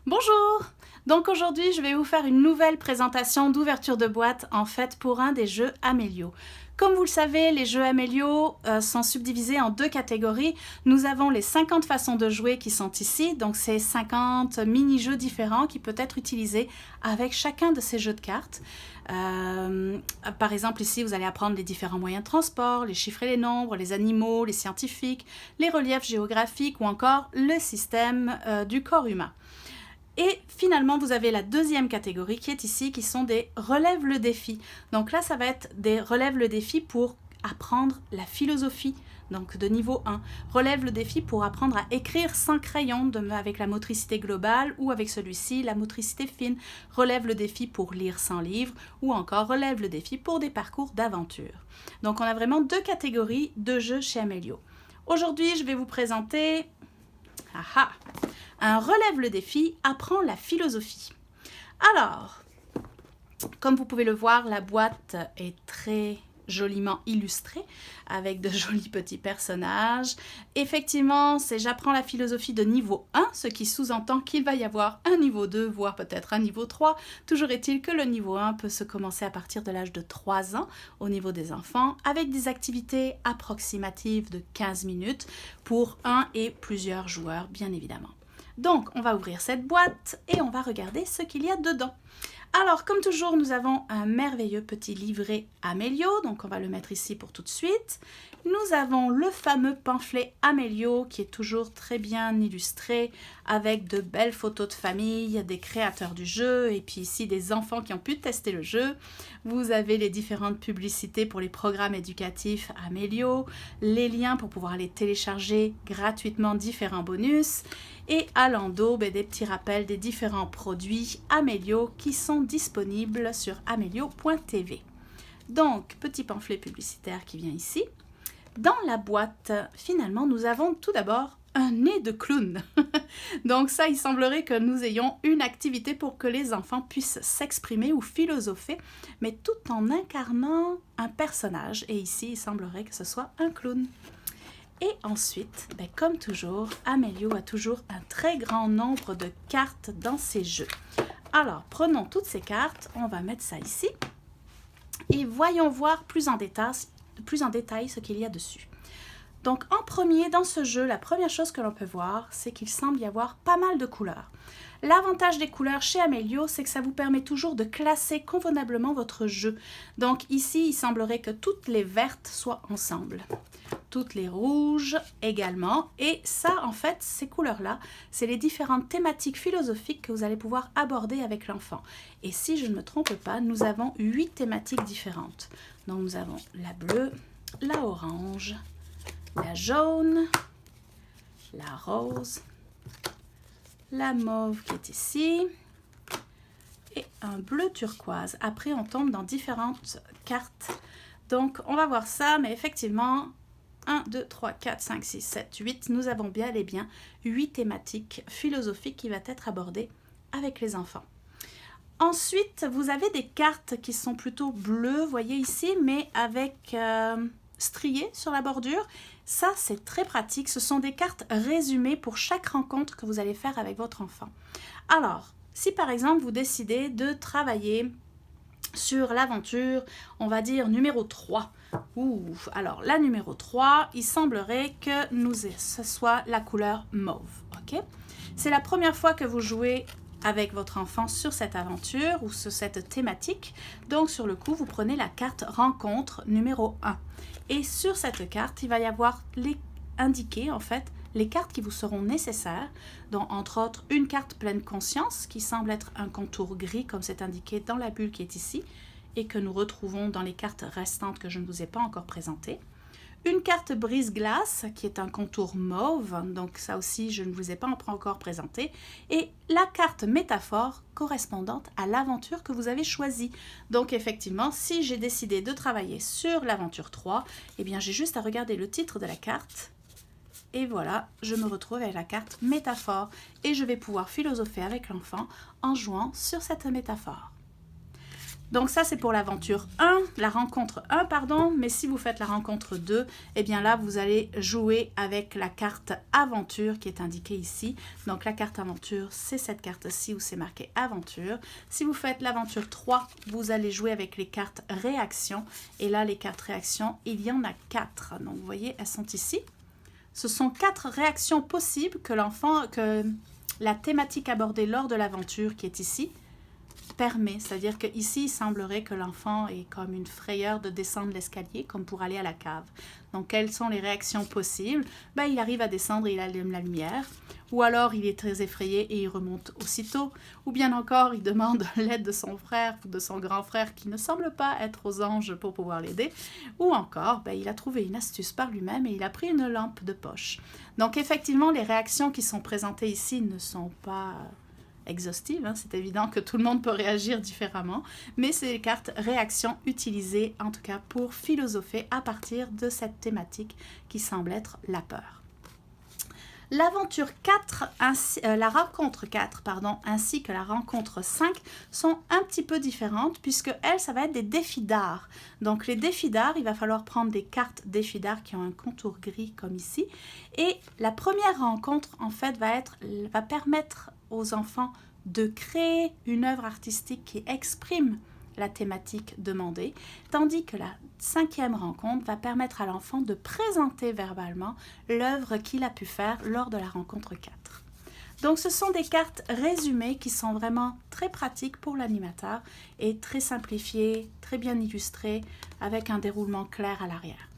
Bonjour! Donc aujourd'hui, je vais vous faire une nouvelle présentation d'ouverture de boîte en fait pour un des jeux Amélio. Comme vous le savez, les jeux Amélio sont subdivisés en deux catégories. Nous avons les 50 façons de jouer qui sont ici, donc c'est 50 mini-jeux différents qui peuvent être utilisés avec chacun de ces jeux de cartes. Par exemple, ici, vous allez apprendre les différents moyens de transport, les chiffres et les nombres, les animaux, les scientifiques, les reliefs géographiques ou encore le système du corps humain. Et finalement, vous avez la deuxième catégorie qui est ici, qui sont des relève le défi. Donc là, ça va être des relève le défi pour apprendre la philosophie, donc de niveau 1. Relève le défi pour apprendre à écrire sans crayon avec la motricité globale ou avec celui-ci, la motricité fine. Relève le défi pour lire sans livre ou encore relève le défi pour des parcours d'aventure. Donc on a vraiment deux catégories de jeux chez Amélio. Aujourd'hui, je vais vous présenter un relève le défi, apprend la philosophie. Alors, comme vous pouvez le voir, la boîte est très joliment illustrée avec de jolis petits personnages. Effectivement, c'est j'apprends la philosophie de niveau 1, ce qui sous-entend qu'il va y avoir un niveau 2, voire peut-être un niveau 3. Toujours est-il que le niveau 1 peut se commencer à partir de l'âge de 3 ans au niveau des enfants, avec des activités approximatives de 15 minutes pour un et plusieurs joueurs, bien évidemment. Donc, on va ouvrir cette boîte et on va regarder ce qu'il y a dedans. Alors, comme toujours, nous avons un merveilleux petit livret Amélio, donc on va le mettre ici pour tout de suite. Nous avons le fameux pamphlet Amélio qui est toujours très bien illustré avec de belles photos de famille, des créateurs du jeu et puis ici des enfants qui ont pu tester le jeu. Vous avez les différentes publicités pour les programmes éducatifs Amélio, les liens pour pouvoir les télécharger gratuitement, différents bonus et à l'endos, des petits rappels des différents produits Amélio qui sont disponibles sur amélio.tv. Donc, petit pamphlet publicitaire qui vient ici. Dans la boîte, finalement, nous avons tout d'abord un nez de clown. Donc ça, il semblerait que nous ayons une activité pour que les enfants puissent s'exprimer ou philosopher, mais tout en incarnant un personnage. Et ici, il semblerait que ce soit un clown. Et ensuite, comme toujours, Amélio a toujours un très grand nombre de cartes dans ses jeux. Alors, prenons toutes ces cartes, on va mettre ça ici et voyons voir plus en détail ce qu'il y a dessus. Donc, en premier, dans ce jeu, la première chose que l'on peut voir, c'est qu'il semble y avoir pas mal de couleurs. L'avantage des couleurs chez Amélio, c'est que ça vous permet toujours de classer convenablement votre jeu. Donc ici, il semblerait que toutes les vertes soient ensemble. Toutes les rouges également. Et ça, en fait, ces couleurs-là, c'est les différentes thématiques philosophiques que vous allez pouvoir aborder avec l'enfant. Et si je ne me trompe pas, nous avons 8 thématiques différentes. Donc nous avons la bleue, la orange, la jaune, la rose, la mauve qui est ici et un bleu turquoise. Après, on tombe dans différentes cartes. Donc, on va voir ça, mais effectivement, 1, 2, 3, 4, 5, 6, 7, 8, nous avons bien et bien 8 thématiques philosophiques qui vont être abordées avec les enfants. Ensuite, vous avez des cartes qui sont plutôt bleues, voyez ici, mais avec striés sur la bordure. Ça, c'est très pratique. Ce sont des cartes résumées pour chaque rencontre que vous allez faire avec votre enfant. Alors, si par exemple, vous décidez de travailler sur l'aventure, on va dire numéro 3. Alors, la numéro 3, il semblerait que ce soit la couleur mauve. Okay? C'est la première fois que vous jouez avec votre enfant sur cette aventure ou sur cette thématique. Donc, sur le coup, vous prenez la carte rencontre numéro 1. Et sur cette carte, il va y avoir indiqué en fait les cartes qui vous seront nécessaires, dont entre autres une carte pleine conscience qui semble être un contour gris comme c'est indiqué dans la bulle qui est ici et que nous retrouvons dans les cartes restantes que je ne vous ai pas encore présentées. Une carte brise-glace qui est un contour mauve, donc ça aussi je ne vous ai pas encore présenté, et la carte métaphore correspondante à l'aventure que vous avez choisie. Donc effectivement, si j'ai décidé de travailler sur l'aventure 3, eh bien j'ai juste à regarder le titre de la carte, et voilà, je me retrouve avec la carte métaphore, et je vais pouvoir philosopher avec l'enfant en jouant sur cette métaphore. Donc ça, c'est pour l'aventure 1, la rencontre 1, pardon. Mais si vous faites la rencontre 2, eh bien là, vous allez jouer avec la carte aventure qui est indiquée ici. Donc la carte aventure, c'est cette carte-ci où c'est marqué aventure. Si vous faites l'aventure 3, vous allez jouer avec les cartes réaction. Et là, les cartes réaction, il y en a 4. Donc vous voyez, elles sont ici. Ce sont 4 réactions possibles que la thématique abordée lors de l'aventure qui est ici permet. C'est-à-dire qu'ici, il semblerait que l'enfant ait comme une frayeur de descendre l'escalier, comme pour aller à la cave. Donc, quelles sont les réactions possibles? Ben, il arrive à descendre et il allume la lumière. Ou alors, il est très effrayé et il remonte aussitôt. Ou bien encore, il demande l'aide de son frère ou de son grand frère qui ne semble pas être aux anges pour pouvoir l'aider. Ou encore, ben, il a trouvé une astuce par lui-même et il a pris une lampe de poche. Donc, effectivement, les réactions qui sont présentées ici ne sont pas exhaustive, hein. C'est évident que tout le monde peut réagir différemment, mais c'est les cartes réactions utilisées en tout cas pour philosopher à partir de cette thématique qui semble être la peur. L'aventure 4, la rencontre 4, pardon, ainsi que la rencontre 5 sont un petit peu différentes puisque elles, ça va être des défis d'art. Donc les défis d'art, il va falloir prendre des cartes défis d'art qui ont un contour gris comme ici. Et la première rencontre, en fait, va permettre aux enfants de créer une œuvre artistique qui exprime la thématique demandée, tandis que la 5e rencontre va permettre à l'enfant de présenter verbalement l'œuvre qu'il a pu faire lors de la rencontre 4. Donc ce sont des cartes résumées qui sont vraiment très pratiques pour l'animateur et très simplifiées, très bien illustrées, avec un déroulement clair à l'arrière.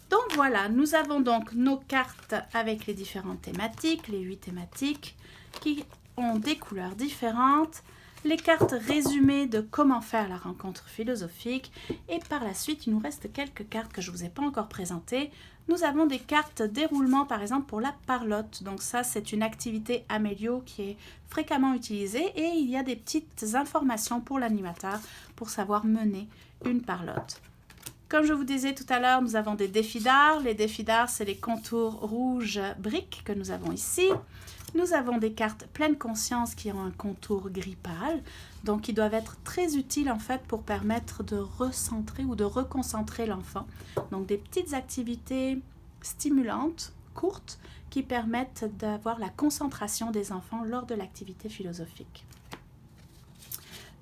Donc voilà, nous avons donc nos cartes avec les différentes thématiques, les 8 thématiques qui ont des couleurs différentes, les cartes résumées de comment faire la rencontre philosophique et par la suite, il nous reste quelques cartes que je ne vous ai pas encore présentées. Nous avons des cartes déroulement par exemple pour la parlotte. Donc ça, c'est une activité Amélio qui est fréquemment utilisée et il y a des petites informations pour l'animateur pour savoir mener une parlotte. Comme je vous disais tout à l'heure, nous avons des défis d'art. Les défis d'art, c'est les contours rouges briques que nous avons ici. Nous avons des cartes pleine conscience qui ont un contour gris pâle, donc qui doivent être très utiles en fait pour permettre de recentrer ou de reconcentrer l'enfant. Donc des petites activités stimulantes, courtes, qui permettent d'avoir la concentration des enfants lors de l'activité philosophique.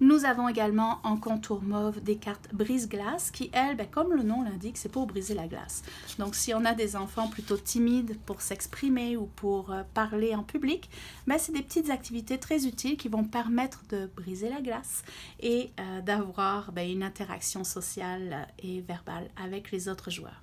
Nous avons également en contour mauve des cartes brise-glace qui, elles, comme le nom l'indique, c'est pour briser la glace. Donc, si on a des enfants plutôt timides pour s'exprimer ou pour parler en public, c'est des petites activités très utiles qui vont permettre de briser la glace et d'avoir une interaction sociale et verbale avec les autres joueurs.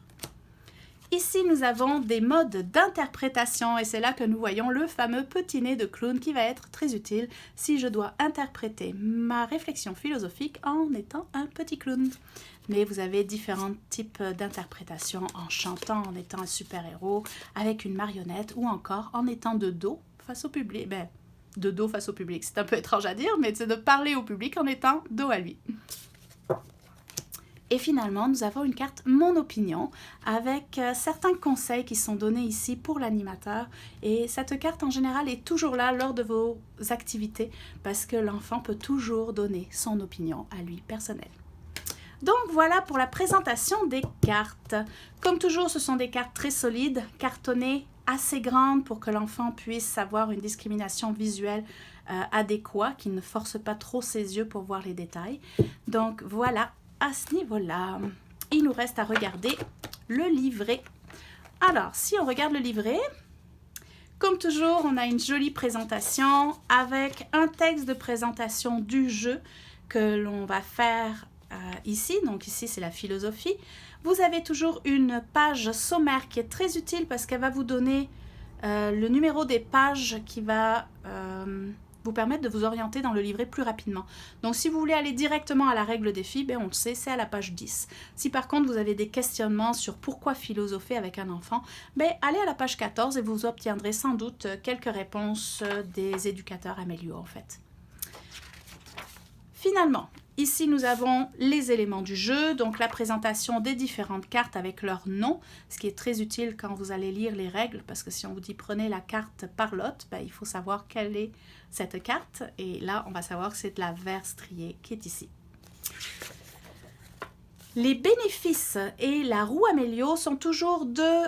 Ici, nous avons des modes d'interprétation et c'est là que nous voyons le fameux petit nez de clown qui va être très utile si je dois interpréter ma réflexion philosophique en étant un petit clown. Mais vous avez différents types d'interprétation en chantant, en étant un super-héros, avec une marionnette ou encore en étant de dos face au public. De dos face au public, c'est un peu étrange à dire, mais c'est de parler au public en étant dos à lui. Et finalement, nous avons une carte Mon opinion avec certains conseils qui sont donnés ici pour l'animateur. Et cette carte, en général, est toujours là lors de vos activités parce que l'enfant peut toujours donner son opinion à lui personnelle. Donc voilà pour la présentation des cartes. Comme toujours, ce sont des cartes très solides, cartonnées, assez grandes pour que l'enfant puisse avoir une discrimination visuelle adéquate, qui ne force pas trop ses yeux pour voir les détails. Donc voilà. À ce niveau-là, il nous reste à regarder le livret. Alors, si on regarde le livret, comme toujours, on a une jolie présentation avec un texte de présentation du jeu que l'on va faire ici. Donc ici, c'est la philosophie. Vous avez toujours une page sommaire qui est très utile parce qu'elle va vous donner le numéro des pages qui va vous permettre de vous orienter dans le livret plus rapidement. Donc si vous voulez aller directement à la règle défi, on le sait, c'est à la page 10. Si par contre vous avez des questionnements sur pourquoi philosopher avec un enfant, allez à la page 14 et vous obtiendrez sans doute quelques réponses des éducateurs Amélio en fait. Finalement, ici, nous avons les éléments du jeu, donc la présentation des différentes cartes avec leur nom, ce qui est très utile quand vous allez lire les règles, parce que si on vous dit prenez la carte parlotte, il faut savoir quelle est cette carte, et là, on va savoir que c'est de la vert striée qui est ici. Les bénéfices et la roue Amélio sont toujours deux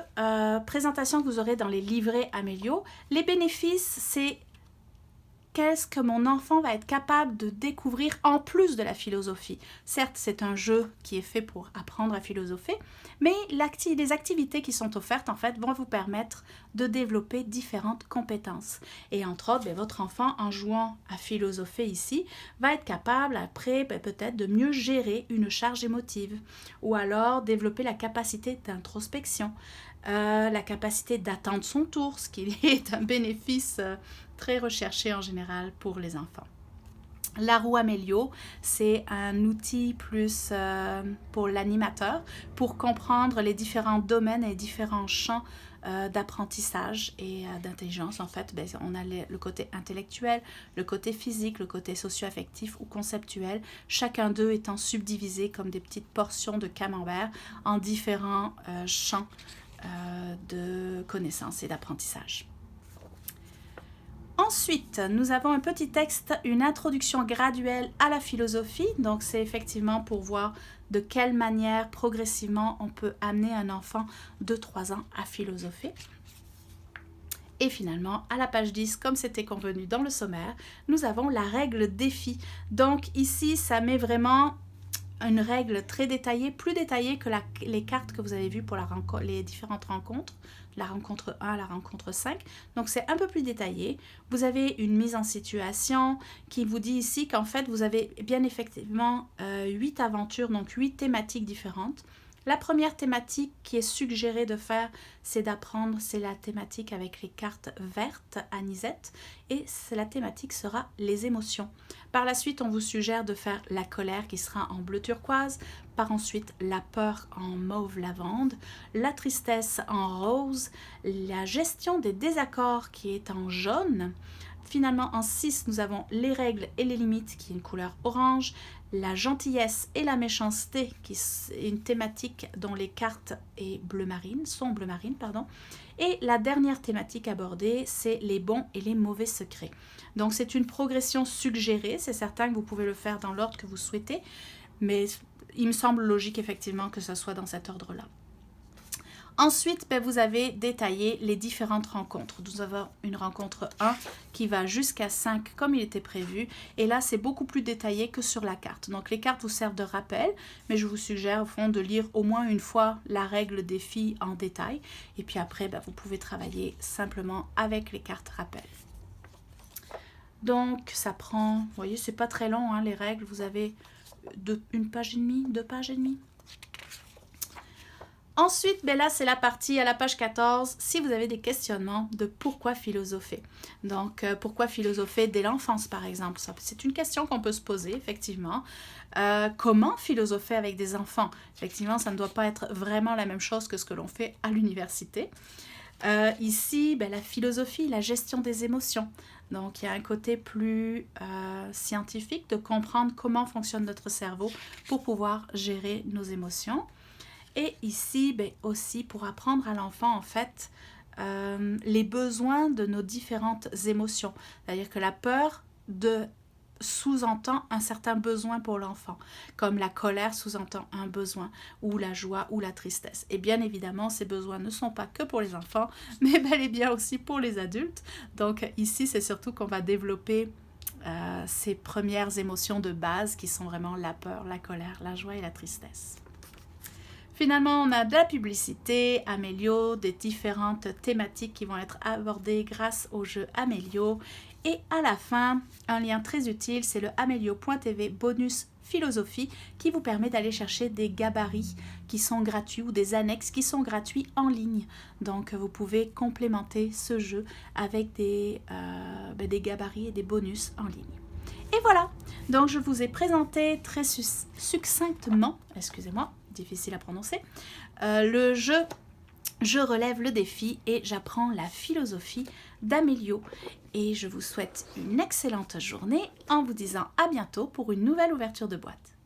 présentations que vous aurez dans les livrets Amélio. Les bénéfices, c'est qu'est-ce que mon enfant va être capable de découvrir en plus de la philosophie. Certes, c'est un jeu qui est fait pour apprendre à philosopher, mais les activités qui sont offertes, en fait, vont vous permettre de développer différentes compétences. Et entre autres, votre enfant, en jouant à philosopher ici, va être capable, après, peut-être de mieux gérer une charge émotive, ou alors développer la capacité d'introspection, la capacité d'attendre son tour, ce qui est un bénéfice très recherché en général pour les enfants. La roue Amélio, c'est un outil plus pour l'animateur, pour comprendre les différents domaines et différents champs d'apprentissage et d'intelligence. En fait, on a le côté intellectuel, le côté physique, le côté socio-affectif ou conceptuel, chacun d'eux étant subdivisé comme des petites portions de camembert en différents champs de connaissances et d'apprentissage. Ensuite, nous avons un petit texte, une introduction graduelle à la philosophie. Donc, c'est effectivement pour voir de quelle manière, progressivement, on peut amener un enfant de 3 ans à philosopher. Et finalement, à la page 10, comme c'était convenu dans le sommaire, nous avons la règle défi. Donc, ici, ça met vraiment une règle très détaillée, plus détaillée que les cartes que vous avez vues pour les différentes rencontres, la rencontre 1, la rencontre 5. Donc, c'est un peu plus détaillé. Vous avez une mise en situation qui vous dit ici qu'en fait, vous avez bien effectivement 8 aventures, donc 8 thématiques différentes. La première thématique qui est suggérée de faire, c'est d'apprendre, c'est la thématique avec les cartes vertes anisette et la thématique sera les émotions. Par la suite, on vous suggère de faire la colère qui sera en bleu turquoise, par ensuite la peur en mauve lavande, la tristesse en rose, la gestion des désaccords qui est en jaune. Finalement, en 6, nous avons les règles et les limites qui est une couleur orange, la gentillesse et la méchanceté qui est une thématique dont les cartes sont bleu marine, et la dernière thématique abordée, c'est les bons et les mauvais secrets. Donc c'est une progression suggérée, c'est certain que vous pouvez le faire dans l'ordre que vous souhaitez, mais il me semble logique effectivement que ce soit dans cet ordre-là. Ensuite, vous avez détaillé les différentes rencontres. Nous avons une rencontre 1 qui va jusqu'à 5 comme il était prévu. Et là, c'est beaucoup plus détaillé que sur la carte. Donc, les cartes vous servent de rappel, mais je vous suggère au fond de lire au moins une fois la règle défi en détail. Et puis après, vous pouvez travailler simplement avec les cartes rappel. Donc, ça prend, vous voyez, c'est pas très long, les règles. Vous avez 2 pages et demie. Ensuite, là, c'est la partie à la page 14, si vous avez des questionnements de pourquoi philosopher. Donc, pourquoi philosopher dès l'enfance, par exemple? C'est une question qu'on peut se poser, effectivement. Comment philosopher avec des enfants? Effectivement, ça ne doit pas être vraiment la même chose que ce que l'on fait à l'université. Ici, la philosophie, la gestion des émotions. Donc, il y a un côté plus scientifique de comprendre comment fonctionne notre cerveau pour pouvoir gérer nos émotions. Et ici, aussi pour apprendre à l'enfant, en fait, les besoins de nos différentes émotions. C'est-à-dire que la peur sous-entend un certain besoin pour l'enfant, comme la colère sous-entend un besoin, ou la joie, ou la tristesse. Et bien évidemment, ces besoins ne sont pas que pour les enfants, mais bel et bien aussi pour les adultes. Donc ici, c'est surtout qu'on va développer ces premières émotions de base qui sont vraiment la peur, la colère, la joie et la tristesse. Finalement, on a de la publicité, Amélio, des différentes thématiques qui vont être abordées grâce au jeu Amélio. Et à la fin, un lien très utile, c'est le amélio.tv bonus philosophie qui vous permet d'aller chercher des gabarits qui sont gratuits ou des annexes qui sont gratuits en ligne. Donc, vous pouvez complémenter ce jeu avec des gabarits et des bonus en ligne. Et voilà, donc je vous ai présenté très succinctement, difficile à prononcer, le jeu Je relève le défi et j'apprends la philosophie d'Amélio. Et je vous souhaite une excellente journée en vous disant à bientôt pour une nouvelle ouverture de boîte.